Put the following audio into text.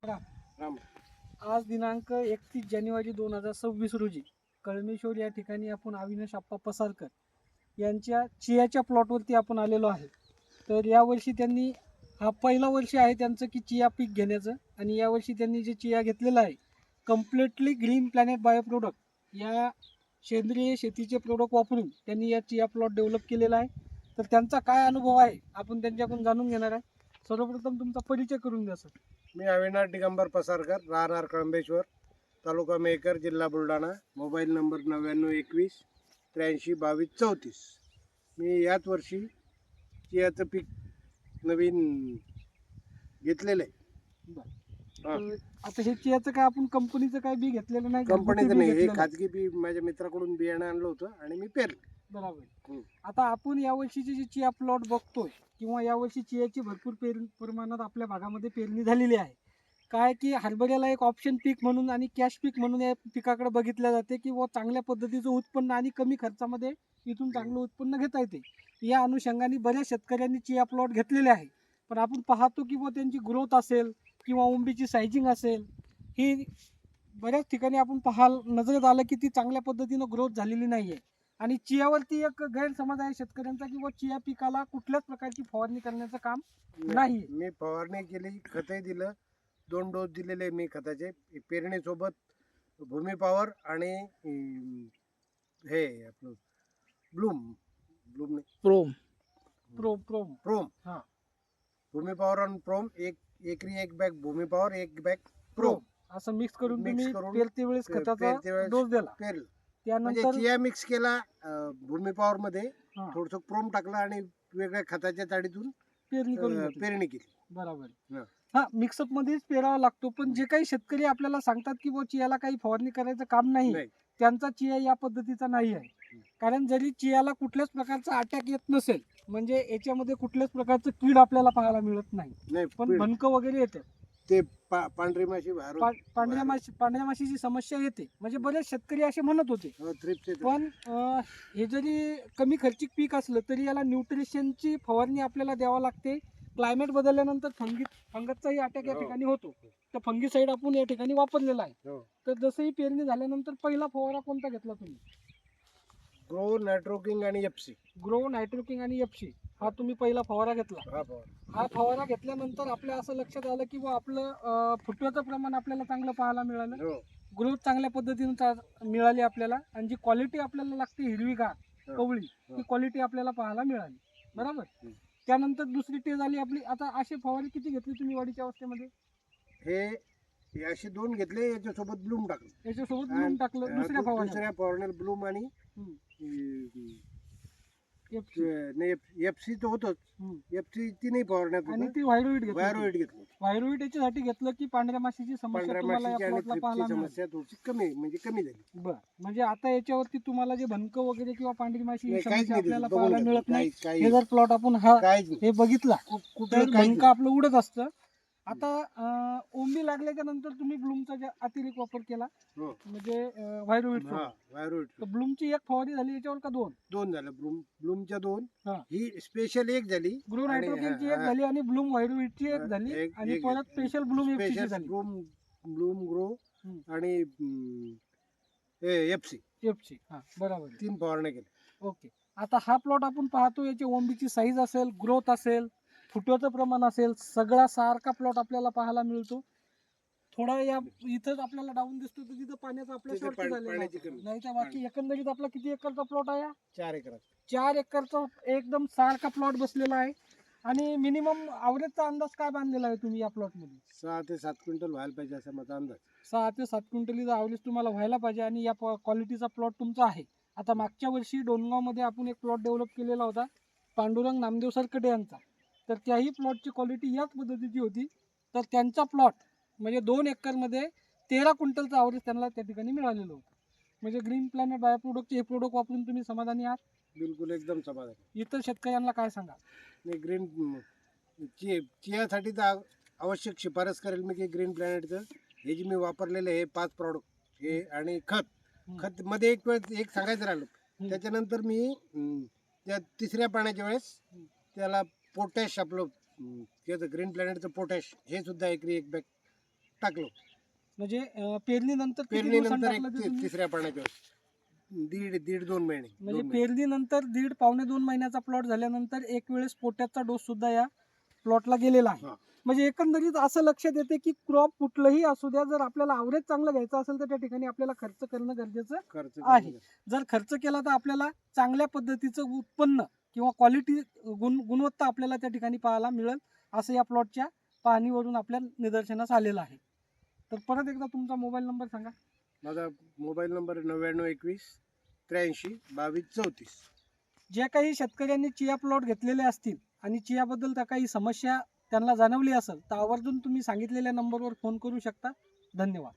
राम. आज दिनांक 31 जानेवारी 2026 रोजी कळमेश्वर या ठिकाणी आपण अविनाश आप्पा पसारकर यांच्या चियाच्या प्लॉटवरती आपण आलेलो आहे. तर यावर्षी त्यांनी हा पहिला वर्ष आहे त्यांचं की चिया पीक घेण्याचं, आणि यावर्षी त्यांनी जे चिया घेतलेलं आहे completely green planet bio product या सेंद्रिय शेतीचे प्रोडक्ट वापरून त्यांनी या चिया प्लॉट डेव्हलप केलेला आहे. तर त्यांचा काय अनुभव आहे आपण त्यांच्याकडून जाणून घेणार आहे. सर्वप्रथम तुमचा परिचय करून द्या सर. मी अविनाश दिगंबर पसारकर, राहणार कळंबेश्वर, तालुका मेहकर, जिल्हा बुलढाणा. Mobile number 9921 83 22 34. मी याच वर्षी चियाचं पीक नवीन घेतलेलं आहे. हा. तर आता हे चियाचं काय आपण कंपनीचं काय बी घेतलेलं नाही, कंपनीचं घरगुती बी नाही, हे घेतलेलं आहे. खाजगी बी माझ्या मित्राकडून बियाणं आणलं होतं आणि मी पेरलं. बरोबर. आता आपण यावर्षीची जी चिया प्लॉट बघतोय किंवा यावर्षी चियाची भरपूर प्रमाणात आपल्या भागामध्ये पेरणी झालेली आहे. काय की हरभऱ्याला एक ऑप्शन पीक म्हणून आणि कॅश पीक म्हणून या पिकाकडे बघितल्या जाते की व चांगल्या पद्धतीचं उत्पन्न आणि कमी खर्चामध्ये इथून चांगलं उत्पन्न घेता येते. या अनुषंगाने बऱ्याच शेतकऱ्यांनी चिया प्लॉट घेतलेले आहे. पण आपण पाहतो की व त्यांची ग्रोथ असेल किंवा उंबीची सायझिंग असेल, ही बऱ्याच ठिकाणी आपण नजरेत आलं की ती चांगल्या पद्धतीनं ग्रोथ झालेली नाही आहे. आणि चियावरती एक गैरसमज आहे शेतकऱ्यांचा की व चिया पिकाला कुठल्याच प्रकारची फवारणी करण्याचं काम नाही. मी फवारणी केली, खतही दिलं, 2 डोस दिलेले मी खताचे. पेरणीसोबत भूमी पॉवर आणि हे आपलं ब्लूम ब्लूम प्रोम प्रोम प्रोम. हा. भूमी पॉवर आणि प्रोम, एकरी एक बॅग भूमी पॉवर, एक बॅग प्रोम असं मिक्स करून Mix तुम्ही करून पेरते वेळेस खताचा पेरते वेळेस डोस दिला. पेरलं. म्हणजे त्यानंतर चिया मिक्स केला भूमी पॉवर मध्ये, हा, थोडस प्रोम टाकलं आणि वेगळ्या खताच्या ताडीतून पेरणी करून घेतली. पेरणी केली. बरोबर. हा. हा, मिक्सअप मध्येच पेरावा लागतो. पण जे काही शेतकरी आपल्याला सांगतात की बुवा चियाला काही फवारणी करायचं काम नाही, नाही. त्यांचा चिया या पद्धतीचा नाही आहे. कारण जरी चियाला कुठल्याच प्रकारचा अटॅक येत नसेल, म्हणजे याच्यामध्ये कुठल्याच प्रकारचं कीड आपल्याला पाहायला मिळत नाही, नाही, पण भनकं वगैरे येतं. ते पांढरी माशी पांढऱ्या माशीची समस्या येते. म्हणजे बरेच शेतकरी असे म्हणत होते. पण हे जरी कमी खर्चिक पीक असलं तरी याला न्यूट्रिशनची फवारणी आपल्याला द्यावा लागते. क्लायमेट बदलल्यानंतर फंगसचाही अटॅक या ठिकाणी होतो. तर फंगीसाईड आपण या ठिकाणी वापरलेला आहे. तर जसंही पेरणी झाल्यानंतर पहिला फवारा कोणता घेतला तुम्ही? ग्रो, नायट्रोकिंग आणि एफसी. ग्रो, नायट्रोकिंग आणि एफसी हा तुम्ही पहिला फवारा घेतला. हा फवारा घेतल्यानंतर आपल्या असं लक्षात आलं की आपलं फुटव्याचं प्रमाण आपल्याला चांगलं पाहायला मिळालं. ग्रोथ चांगल्या पद्धतीने मिळाली आपल्याला, आणि जी क्वालिटी आपल्याला लागते हिरवीगार कवळी, ती क्वालिटी आपल्याला पाहायला मिळाली. बरोबर. त्यानंतर दुसरी टेज आली आपली. आता अशी फवारणी किती घेतली तुम्ही वाढीच्या अवस्थेमध्ये? हे असे 2 घेतले, याच्यासोबत ब्लूम टाकलं. याच्यासोबत ब्लूम टाकलं. दुसऱ्या फवारण्यात ब्लूम आणि एफसी तर होतच. एफसी तीनही फवारण्यात आणि ती व्हायरोइड वायरोइड घेतलं. व्हायरोइड याच्यासाठी घेतलं की पांढऱ्या माशीची समस्या पांढऱ्या तुम्हाला या माशीची आणि प्लॉटला पाहायला थ्रिप्सची मिळाली. समस्या थोडीशी कमी झाली. बरं. म्हणजे आता याच्यावरती तुम्हाला जे भनकं वगैरे किंवा पांढरी माशी ही नाही, काहीच समस्या नाही आपल्याला दिसत. पाहायला बघून मिळत नाही. काही हे जर प्लॉट आपण हा काहीच नाही. हे बघितला कुठलं तर काहीच भनकं आपलं उडत असतं. आता ओंबी लागल्याच्या नंतर तुम्ही ब्लूमचा जे अतिरिक्त वापर केला, हो. म्हणजे व्हायरोइडचा. वायरोइड तर ब्लूमची एक फवारणी झाली याच्यावर का दोन? 2 झाल्या. ब्लूमच्या 2, हा. ही स्पेशल 1 झाली. ग्रो आणि नायट्रोजनची एक झाली आणि ब्लूम व्हायरोइडची एक झाली, आणि परत स्पेशल ब्लूम एफसीची झाली. ब्लूम ग्रो आणि एफसी एफसी. हा, बरोबर. 3 फवारण्या केल्या. ओके. आता हा प्लॉट आपण पाहतो, याची ओंबीची साईज असेल, ग्रोथ असेल, फुटव्याचं प्रमाण असेल, सगळा सारखा प्लॉट आपल्याला पाहायला मिळतो. थोडा या इथंच आपल्याला डाऊन दिसतो तर तिथं पाण्याचा आपल्या तिथे शॉर्ट पाण्याची झालेला कमी. नाही तर बाकी एकंदरीत आपला किती एकरचा प्लॉट आहे? 4 एकरात. 4 एकरचा एकदम सारखा प्लॉट बसलेला आहे. आणि मिनिमम आवरेजचा अंदाज काय बांधलेला आहे तुम्ही या प्लॉट मध्ये? 6 ते 7 क्विंटल व्हायला पाहिजे असा माझा अंदाज. 6 ते 7 क्विंटलीचा आवरेज तुम्हाला व्हायला पाहिजे, आणि या क्वालिटीचा प्लॉट तुमचा आहे. आता मागच्या वर्षी डोनगावमध्ये आपण एक प्लॉट डेव्हलप केलेला होता पांडुरंग नामदेव सरकडे यांचा. तर त्याही प्लॉटची क्वालिटी याच पद्धतीची होती. तर त्यांचा प्लॉट म्हणजे 2 एकरमध्ये 13 क्विंटलचं आवरेज त्यांना त्या ठिकाणी मिळालेलं होतं. म्हणजे ग्रीन प्लॅनेट बायो प्रोडक्टचे हे प्रोडक्ट वापरून तुम्ही समाधानी आहात? बिलकुल एकदम समाधान. इतर शेतकऱ्यांना काय सांगा? ग्रीन चियासाठी तर आवश्यक शिफारस करेल मी की ग्रीन प्लॅनेटचं हे जे मी वापरलेलं हे 5 प्रॉडक्ट हे आणि खत मध्ये एक सांगायचं राहिलं. त्याच्यानंतर मी त्या 3ऱ्या पाण्याच्या वेळेस त्याला पोटॅश, आपलं त्याचं ग्रीन प्लॅनेटचं पोटॅश हे सुद्धा एकरी एक बॅग टाकलो. म्हणजे पेरणीनंतर किती दिवसांनी पेरणीनंतर टाकलं ते तुम्ही? तिसऱ्या पाण्याच्या दीड 2 महिने. म्हणजे 2 महिने. पेरणीनंतर पावणे 2 महिन्याचा प्लॉट झाल्यानंतर एक वेळेस पोटॅशचा डोस सुद्धा या प्लॉटला गेलेला आहे. हा. म्हणजे एकंदरीत असं लक्षात येते की क्रॉप कुठलंही असू द्या, जर आपल्याला ॲव्हरेज चांगलं घ्यायचं असेल तर त्या ठिकाणी आपल्याला खर्च करणं गरजेचं खर्च आहे. कमी. जर खर्च केला तर आपल्याला चांगल्या पद्धतीचं उत्पन्न किंवा क्वालिटी गुणवत्ता आपल्याला त्या ठिकाणी पाहायला मिळेल, असं या प्लॉटच्या पाहणीवरून आपल्या निदर्शनास आलेलं आहे. तर परत एकदा तुमचा मोबाईल नंबर सांगा. माझा मोबाईल नंबर 9921 83 22 34. ज्या काही शेतकऱ्यांनी चिया प्लॉट घेतलेले असतील आणि चियाबद्दल त्या काही समस्या त्यांना जाणवली असेल तर आवर्जून तुम्ही सांगितलेल्या नंबरवर फोन करू शकता. धन्यवाद.